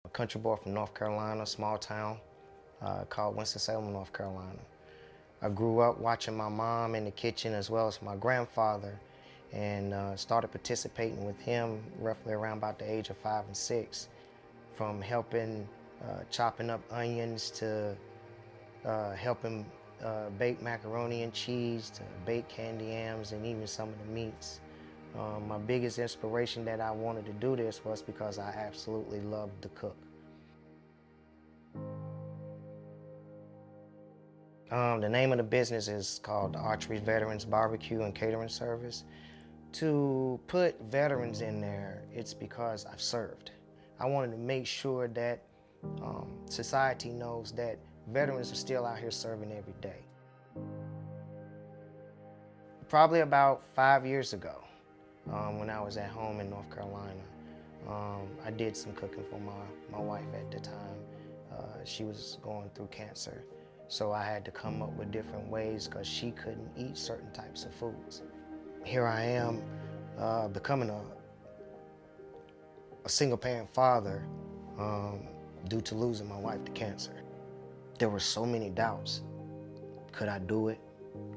A country boy from North Carolina, small town called Winston-Salem, North Carolina. I grew up watching my mom in the kitchen as well as my grandfather, and started participating with him roughly around about the age of 5 and 6, from helping chopping up onions to helping bake macaroni and cheese to bake candy yams and even some of the meats. My biggest inspiration that I wanted to do this was because I absolutely loved to cook. The name of the business is called Autry Veterans Barbecue and Catering Service. To put veterans in there, it's because I've served. I wanted to make sure that society knows that veterans are still out here serving every day. Probably about 5 years ago, when I was at home in North Carolina, I did some cooking for my wife at the time. She was going through cancer, so I had to come up with different ways because she couldn't eat certain types of foods. Here I am becoming a single-parent father due to losing my wife to cancer. There were so many doubts. Could I do it?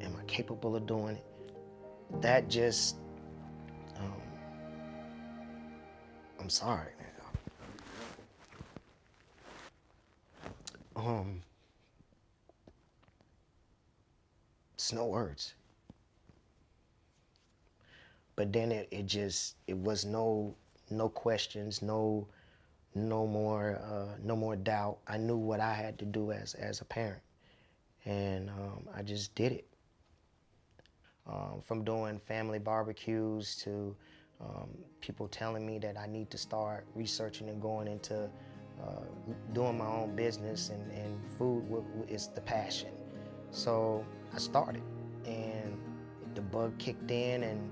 Am I capable of doing it? That just, I'm sorry now. It's no words. But then it was no questions, no more doubt. I knew what I had to do as a parent, and I just did it. From doing family barbecues to people telling me that I need to start researching and going into doing my own business, and food is the passion. So I started, and the bug kicked in, and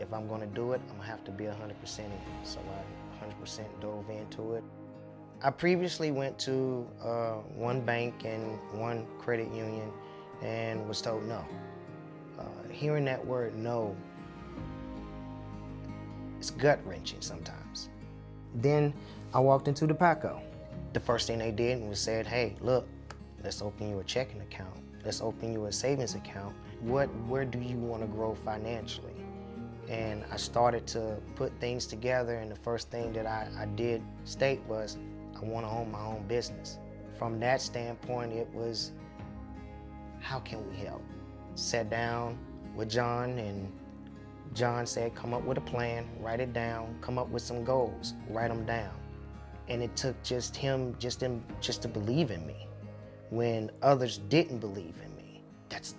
if I'm gonna do it, I'm gonna have to be 100% in it. So I 100% dove into it. I previously went to one bank and one credit union and was told no. Hearing that word no, it's gut-wrenching sometimes. Then I walked into the PACO. The first thing they did was said, hey, look, let's open you a checking account. Let's open you a savings account. Where do you want to grow financially? And I started to put things together, and the first thing that I did state was, I want to own my own business. From that standpoint, it was, how can we help? Sat down with John, and John said, come up with a plan, write it down, come up with some goals, write them down. And it took just him to believe in me when others didn't believe in me. That's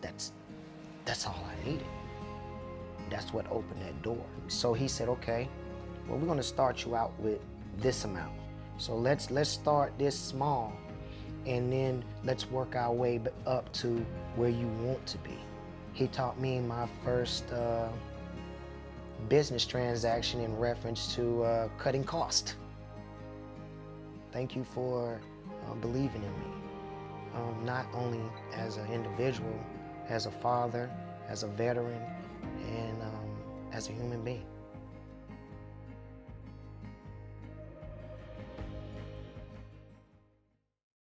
all I needed. That's what opened that door. So he said, okay, well, we're gonna start you out with this amount. So let's start this small, and then let's work our way up to where you want to be. He taught me my first business transaction in reference to cutting cost. Thank you for believing in me, not only as an individual, as a father, as a veteran, and as a human being.